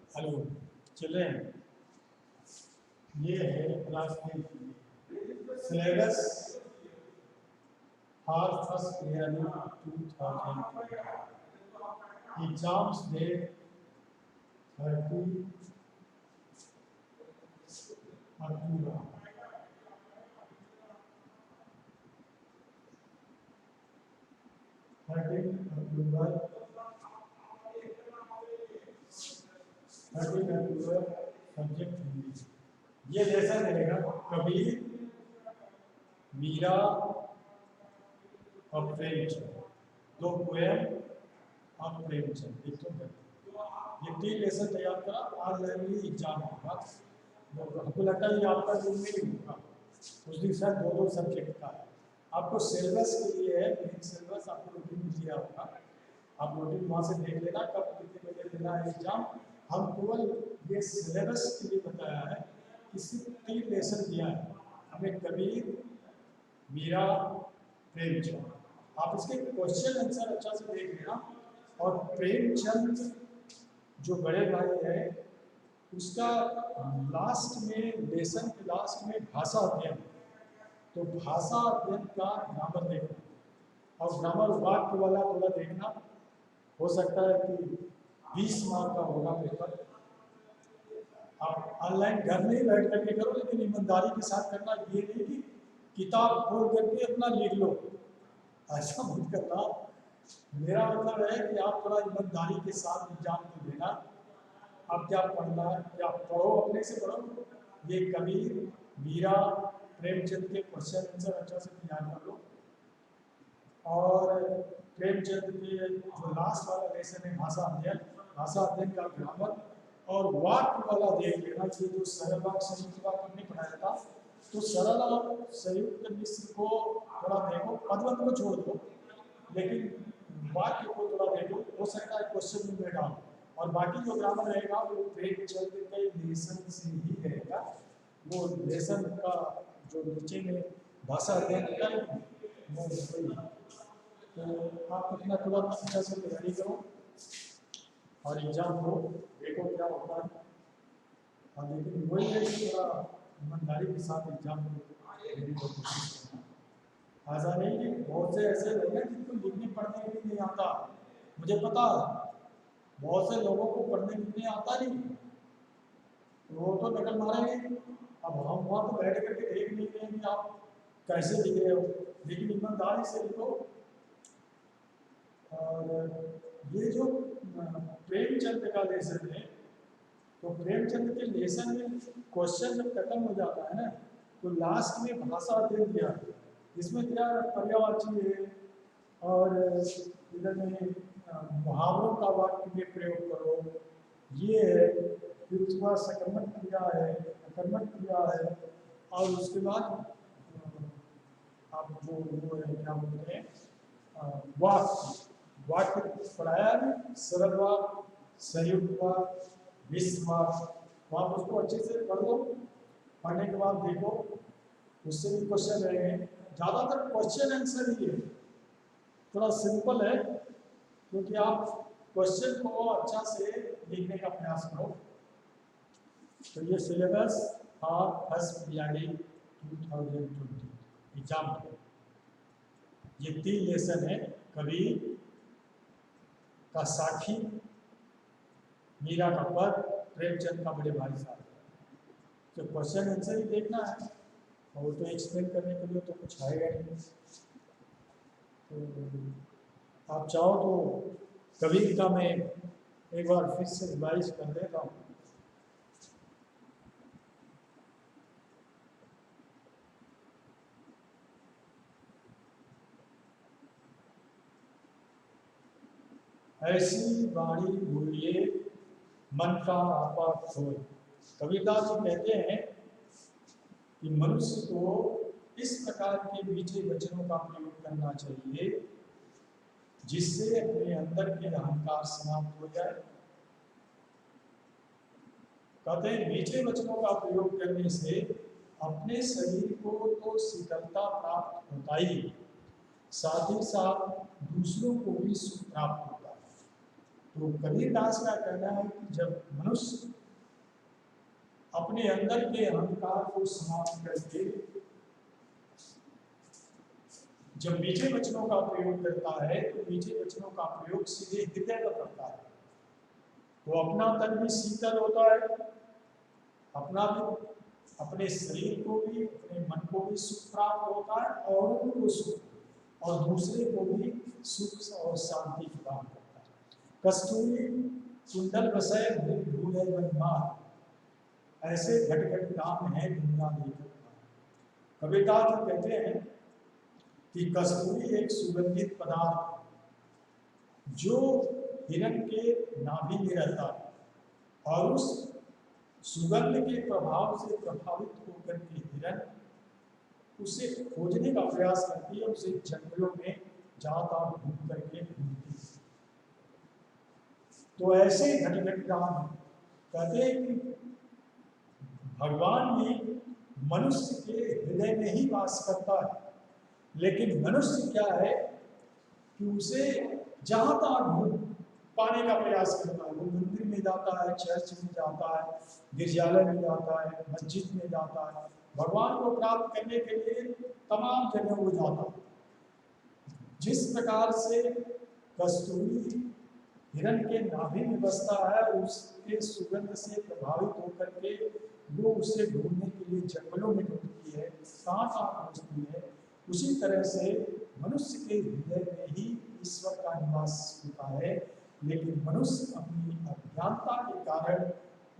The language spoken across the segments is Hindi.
हेलो चिल्ड्रेन, ये है class 10 syllabus for first year 2020। Exams date 30 October. Subject Hindi. ये लेसन रहेगा कबीर, मीरा और प्रेमचंद, दो पोएम और प्रेमचंद। ये 3 लेसन तैयार करा। आज लाइब्रेरी एग्जाम होगा, हमको लगता है ये आपका रूम में ही होगा। उस दिन शायद 2 सब्जेक्ट का है। आपको सिलेबस के लिए है, मेन सिलेबस आपको रूटीन में दिया होगा। आप रूटीन वहाँ से देख लेना कब कितने बजे देना है एग्जाम। हम केवल ये सिलेबस के लिए बताया है कि सिर्फ 3 लेसन दिया है हमें, कबीर, मीरा, प्रेमचंद। आप इसके क्वेश्चन आंसर अच्छा से देख लेना। और प्रेमचंद जो बड़े भाई है उसका लास्ट में, लेसन के लास्ट में भाषा अध्ययन, तो भाषा अध्ययन का ग्रामर देखना और ग्रामर वाक्य वाला थोड़ा देखना। हो सकता है कि 20 मार्क का होगा पेपर। आप ऑनलाइन घर में ही बैठ करके करो, लेकिन ईमानदारी के साथ करना। ये नहीं कि किताब खोल करके अपना लिख लो, ऐसा मत करना। मेरा मतलब है कि आप थोड़ा ईमानदारी के साथ एग्जाम को देना। आप क्या पढ़ना है, क्या पढ़ो, अपने से पढ़ो। ये कबीर, मीरा, प्रेमचंद के क्वेश्चन आंसर अच्छा से तैयार कर लो। और प्रेमचंद के जो लास्ट वाला लेसन है भाषा अध्ययन, भाषा अध्ययन का ग्रामर और वाक्य वाला देख लेना। ये जो सरल वाक्य संयुक्त वाक्य हमने पढ़ाया था, तो सरल और संयुक्त मिश्र को थोड़ा देखो, पदवंत को छोड़ दो, लेकिन वाक्य को थोड़ा देखो। हो सकता है क्वेश्चन में डालो। और बाकी जो ग्रामर रहेगा वो प्रेमचंद के लेसन से ही रहेगा। वो लेसन का जो नीचे में भाषा अध्ययन का वो वही। तो आप अपना थोड़ा अच्छा से तैयारी करो और एग्जाम को देखो क्या होता है। और लेकिन वही है कि थोड़ा ईमानदारी के साथ एग्जाम देने की कोशिश करना। ऐसा नहीं कि बहुत से ऐसे लोग हैं जिनको लिखने पढ़ने भी नहीं आता। मुझे पता है बहुत से लोगों को पढ़ने लिखने आता नहीं, वो तो नकल मारेंगे। अब हम वहाँ तो बैठ करके देख नहीं रहे कि आप कैसे लिख रहे हो, लेकिन ईमानदारी से लिखो। और ये जो प्रेमचंद का लेसन है, तो प्रेमचंद के लेसन में क्वेश्चन जब खत्म हो जाता है ना, तो लास्ट में भाषा अध्ययन दिया है। इसमें क्या पर्यायवाची है और इधर में मुहावरों का वाक्य में प्रयोग करो, ये है। फिर उसके बाद सकर्मक क्रिया है, अकर्मक क्रिया है, और उसके बाद आप जो वो है क्या बोलते हैं वाक्य पढ़ाया है। सरल वाक्य, संयुक्त वाक्य, मिश्र वाक्य। आप उसको अच्छे से पढ़ लो। पढ़ने के बाद देखो, उससे भी क्वेश्चन रहेंगे। ज़्यादातर क्वेश्चन आंसर ही है, थोड़ा सिंपल है, क्योंकि आप क्वेश्चन को अच्छा से लिखने का प्रयास करो। तो ये syllabus for first year 2020 exam है। ये 3 लेसन है, कबीर का साखी, मीरा का पद, प्रेमचंद का बड़े भाई साहब। तो क्वेश्चन आंसर ही देखना है, और तो एक्सप्लेन करने के लिए तो कुछ आएगा नहीं। तो आप चाहो तो कबीर का मैं एक बार फिर से रिवाइज कर देता हूँ। ऐसी वाणी बोलिए मन का आपा खोए। कबीरदास जी कहते हैं कि मनुष्य को इस प्रकार के मीठे वचनों का प्रयोग करना चाहिए जिससे अपने अंदर के अहंकार समाप्त हो जाए। कहते हैं मीठे वचनों का प्रयोग करने से अपने शरीर को तो शीतलता प्राप्त होता ही, साथ ही साथ दूसरों को भी सुख प्राप्त होता है। तो कबीरदास का कहना है कि जब मनुष्य अपने अंदर के अहंकार को समाप्त करके जब मीठे वचनों का प्रयोग करता है तो मीठे वचनों का प्रयोग सीधे हृदय पर करता है, तो अपना तन भी शीतल होता है, अपना भी, अपने शरीर को भी, अपने मन को भी सुख प्राप्त होता है, और उनको सुख और दूसरे को भी सुख और शांति प्रदान करता है। कस्तूरी कुंडल रसय भूले बनमार, ऐसे घट घट काम है दुनिया लेकर। कबीरदास जी कहते हैं कि कस्तूरी एक सुगंधित पदार्थ जो हिरण के नाभि में रहता है और उस सुगंध के प्रभाव से प्रभावित होकर के हिरण उसे खोजने का प्रयास करती है, उसे जंगलों में जाता घूम करके ढूंढती है। तो ऐसे घट राम कहते हैं कि भगवान भी मनुष्य के हृदय में ही वास करता है, लेकिन मनुष्य क्या है कि उसे जहां तक ढूंढ पाने का प्रयास करता है। वो मंदिर में जाता है, चर्च में जाता है, गिरजालय में जाता है, मस्जिद में जाता है, भगवान को प्राप्त करने के लिए तमाम जगह वो जाता है। जिस प्रकार से कस्तूरी हिरण के नाभि में बसता है, उसके सुगंध से प्रभावित होकर के वो उसे ढूंढने के लिए जंगलों में ढूंढती है, कहाँ पहुँचती है, उसी तरह से मनुष्य के हृदय में ही ईश्वर का निवास होता है, लेकिन मनुष्य अपनी अज्ञानता के कारण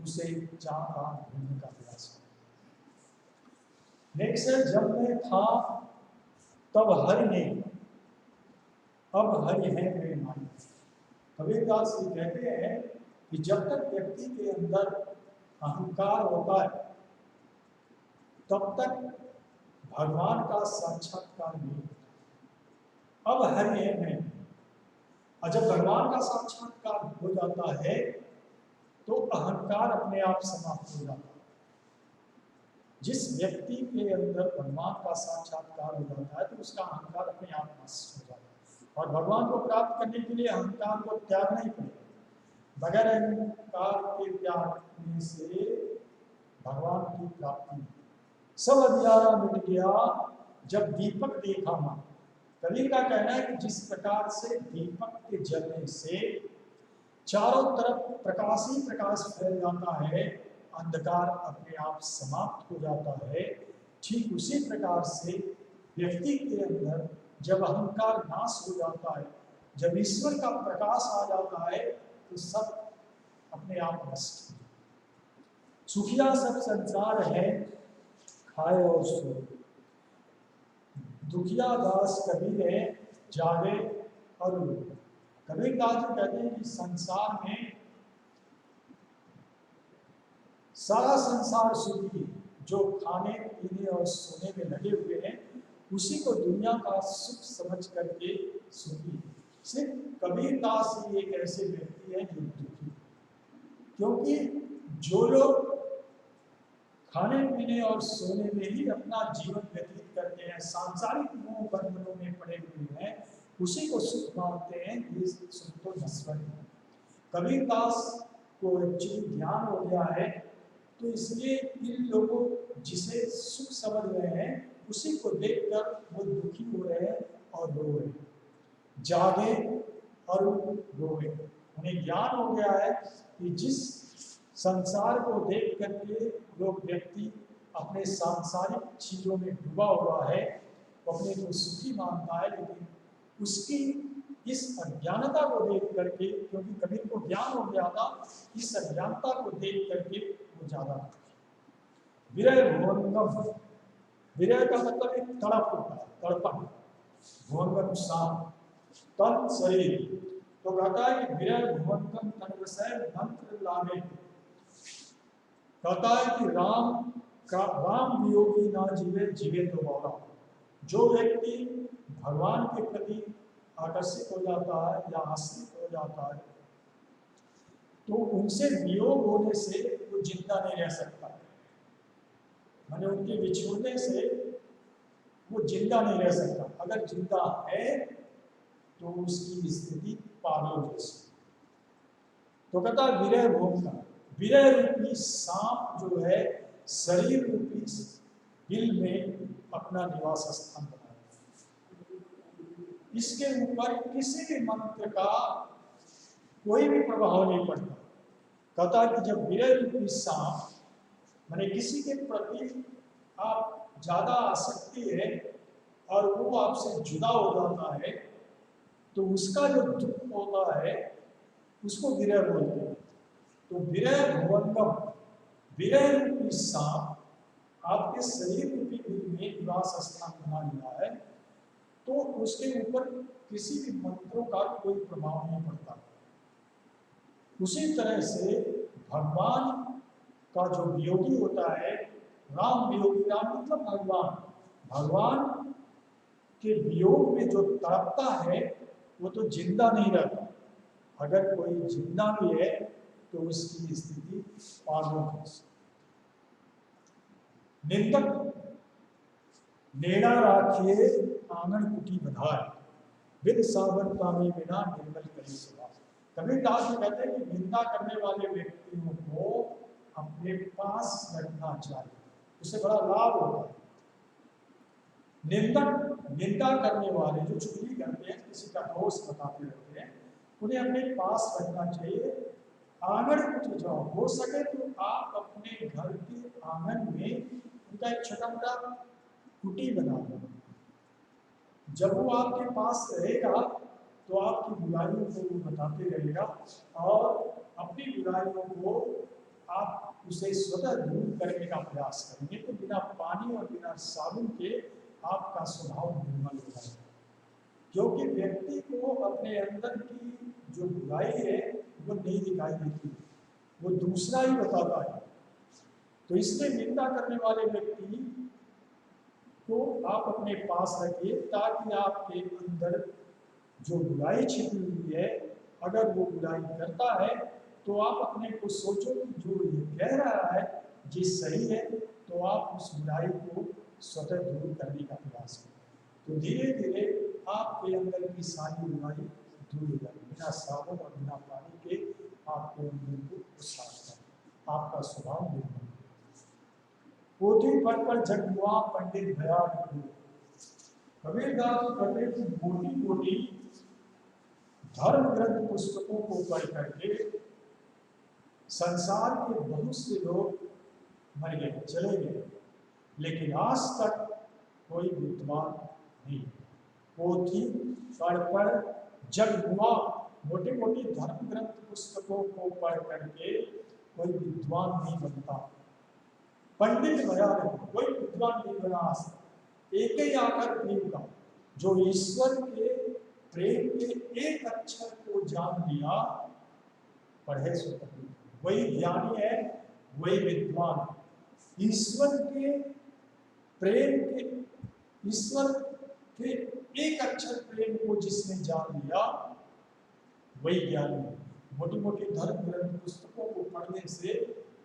उसे जहाँ ढूंढने का प्रयास करता है। नेक्स्ट है, जब मैं था तब हरि ने, अब हरि है मेरे माई। कबीरदास जी कहते हैं कि जब तक व्यक्ति के अंदर अहंकार होता है तब तक भगवान का साक्षात्कार नहीं होता। अब हरि है मैं, और जब भगवान का साक्षात्कार हो जाता है तो अहंकार अपने आप समाप्त हो जाता है। जिस व्यक्ति के अंदर भगवान का साक्षात्कार हो जाता है तो उसका अहंकार अपने आप नष्ट हो जाता है, और भगवान को प्राप्त करने के लिए अहंकार को त्यागना ही पड़ेगा। बगैर अहंकार के त्यागने से भगवान की प्राप्ति नहीं। सब अंधियारा मिट गया जब दीपक देखा मां। कबीर का कहना है कि जिस प्रकार से दीपक के जलने से चारों तरफ प्रकाश ही प्रकाश फैल जाता है, अंधकार अपने आप समाप्त हो जाता है, ठीक उसी प्रकार से व्यक्ति के अंदर जब अहंकार नाश हो जाता है, जब ईश्वर का प्रकाश आ जाता है तो सब अपने आप नष्ट। सुखिया सब संसार है खाए और सोए, दुखिया दास कबीर है जागे और रोए। कबीरदास जी कहते हैं कि संसार में सारा संसार सुखी, जो खाने पीने और सोने में लगे हुए हैं उसी को दुनिया का सुख समझ करके सुखी। सिर्फ कबीरदास ही एक ऐसे व्यक्ति है जो दुखी, क्योंकि जो लोग खाने पीने और सोने में ही अपना जीवन व्यतीत करते हैं, सांसारिक मोह बंधनों में पड़े हुए हैं, उसी को सुख मानते हैं, ये सुख तो नश्वर है। कबीरदास को एक्चुअली ज्ञान हो गया है, तो इसलिए इन लोगों जिसे सुख समझ रहे हैं उसी को देखकर वो दुखी हो रहे हैं और रो रहे हैं, जागे और रोए। उन्हें ज्ञान हो गया है कि जिस संसार को देख करके लोग व्यक्ति अपने सांसारिक चीजों में डूबा हुआ है, वो अपने को सुखी मानता है, लेकिन उसकी इस अज्ञानता को देख करके, क्योंकि कबीर को ज्ञान हो गया था, इस अज्ञानता को देख करके वो ज्यादा विरह भुवनगम। विरह का मतलब एक तड़प होता है, तड़पन। भुवनगम शाम तन शरीर, तो कहता है कि विरह भुवनगम तन रसय मंत्र लागे। कहता है कि राम वियोगी ना जीवे जीवे तो मौला। जो व्यक्ति भगवान के प्रति आकर्षित हो जाता है या आश्रित हो जाता है तो उनसे वियोग होने से वो जिंदा नहीं रह सकता, माने उनके बिछुड़ने से वो जिंदा नहीं रह सकता। अगर जिंदा है तो उसकी स्थिति पागलों जैसी। तो कहता विरह भोग का, विरह रूपी सांप जो है शरीर रूपी बिल में अपना निवास स्थान बनाया। इसके ऊपर किसी भी मंत्र का कोई भी प्रभाव नहीं पड़ता। कहता कि जब विरह रूपी सांप माने किसी के प्रति आप ज्यादा आसक्ति है और वो आपसे जुदा हो जाता है तो उसका जो दुख होता है उसको विरह बोलते हैं। तो विरह भुवंगम, विरह रूपी सांप आपके शरीर रूपी बिल में निवास स्थान बना लिया है तो उसके ऊपर किसी भी मंत्रों का कोई प्रभाव नहीं पड़ता। उसी तरह से भगवान का जो वियोगी होता है, राम वियोगी, राम मतलब भगवान, भगवान के वियोग में जो तड़पता है वो तो जिंदा नहीं रहता। अगर कोई जिंदा भी है तो उसकी स्थिति पागलों जैसी। निंदक नेड़ा राखिए आंगन कुटी बधाए, विद सावन पानी बिना निर्मल करी सुबह। कबीर दास जी कहते हैं कि निंदा करने वाले व्यक्तियों को अपने पास रखना चाहिए, उससे बड़ा लाभ होता है। निंदक, निंदा करने वाले जो चुगली करते हैं, किसी का दोष बताते रहते हैं, उन्हें अपने पास रखना चाहिए। आंगन कुटी जाओ, हो सके तो आप अपने घर के आंगन में उनका एक छोटा मोटा कुटी बना दो। जब वो आपके पास रहेगा तो आपकी बुराइयों को वो बताते रहेगा और अपनी बुराइयों को आप उसे स्वतः दूर करने का प्रयास करेंगे तो बिना पानी और बिना साबुन के आपका स्वभाव निर्मल हो जाएगा। क्योंकि व्यक्ति को अपने अंदर की जो बुराई है वो नहीं दिखाई देती, वो दूसरा ही बताता है। तो इसलिए निंदा करने वाले व्यक्ति को आप अपने पास रखिए ताकि आपके अंदर जो बुराई छिपी हुई है, अगर वो बुराई करता है तो आप अपने को सोचो कि जो ये कह रहा है ये सही है, तो आप उस बुराई को स्वतः दूर करने का प्रयास करें। तो धीरे धीरे आपके अंदर की सारी बुराई दूर हो जाएगी। बिना साबुन और बिना पानी के आपके अंदर को साफ करें, आपका स्वभाव निर्मल। पोथी पर जग हुआ पंडित भया। कबीर दास कहते हैं कि मोटी मोटी धर्म ग्रंथ पुस्तकों को पढ़ करके संसार के बहुत से लोग मर गए, चले गए, लेकिन आज तक कोई विद्वान नहीं। पोथी पढ़ जग हुआ, मोटी मोटी धर्म ग्रंथ पुस्तकों को पढ़ करके कोई विद्वान नहीं बनता। पंडित भया नहीं, कोई विद्वान नहीं बना। एक ही आकर प्रेम का, जो ईश्वर के प्रेम के एक अक्षर को जान लिया, पढ़े सो वही ज्ञानी है, वही विद्वान। ईश्वर के प्रेम के, ईश्वर के एक अक्षर प्रेम को जिसने जान लिया वही ज्ञानी है। मोटी मोटी धर्म ग्रंथ पुस्तकों को पढ़ने से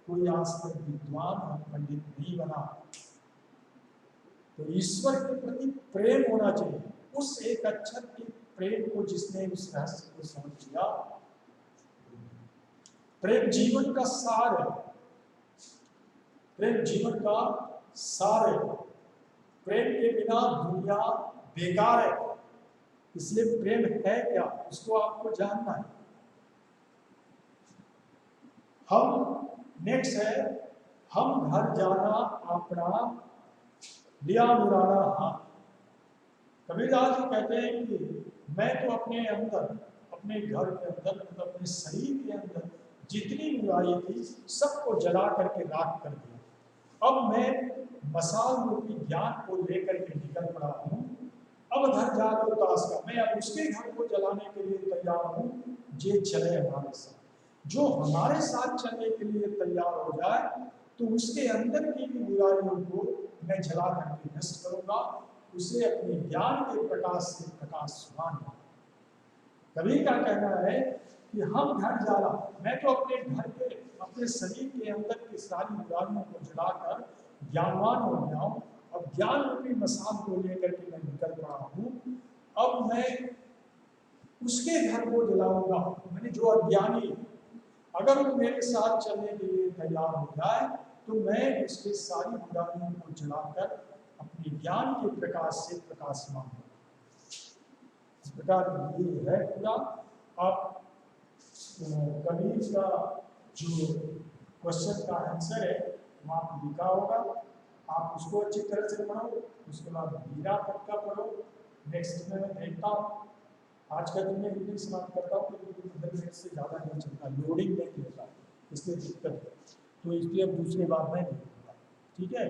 कोई आज तक विद्वान और पंडित नहीं बना। तो ईश्वर के प्रति प्रेम होना चाहिए। उस एक अक्षर के प्रेम को जिसने उस रहस्य को समझ लिया, प्रेम जीवन का सार है, प्रेम जीवन का सार है। प्रेम के बिना दुनिया बेकार है, इसलिए प्रेम है क्या उसको आपको जानना है। हम नेक्स्ट है, हम घर जाना अपना लिया मुराना हाथ। कबीरदास जी कहते हैं कि मैं तो अपने अंदर, अपने घर के अंदर, मतलब अपने शरीर के अंदर जितनी बुराई थी सबको जला करके राख कर दिया। अब मैं मसाल रूपी ज्ञान को लेकर के निकल पड़ा हूँ। अब घर जा लो ताश का, मैं अब उसके घर को जलाने के लिए तैयार हूँ जे चले हमारे साथ। जो हमारे साथ चलने के लिए तैयार हो जाए तो उसके अंदर की भी बुराइयों को मैं जला करके नष्ट करूंगा, उसे अपने ज्ञान के प्रकाश से प्रकाशवान। कबीर का कहना है कि हम घर जा रहा, मैं तो अपने घर के, अपने शरीर के अंदर की सारी बुराइयों को जलाकर ज्ञानवान हो जाऊं, अब ज्ञान रूपी मसान को लेकर के मैं निकल पड़ा हूँ। अब मैं उसके घर को जलाऊंगा। मैंने जो अज्ञानी अगर वो मेरे साथ चलने के लिए तैयार हो जाए तो मैं उसके सारी बुराइयों को जलाकर अपने ज्ञान के प्रकाश से प्रकाशमान हूँ। इस प्रकार ये है पूरा। आप कबीर का जो क्वेश्चन का आंसर है वहाँ पर लिखा होगा, आप उसको अच्छी तरह से पढ़ो। उसके बाद हीरा तक का पढ़ो। नेक्स्ट में मैं देखता हूँ, आज का दिन में इतनी समाप्त करता हूँ क्योंकि 15 मिनट से ज़्यादा नहीं चलता, लोडिंग नहीं होता, इसलिए दिक्कत है। तो इसलिए अब दूसरी बार मैं देखूँगा, ठीक है।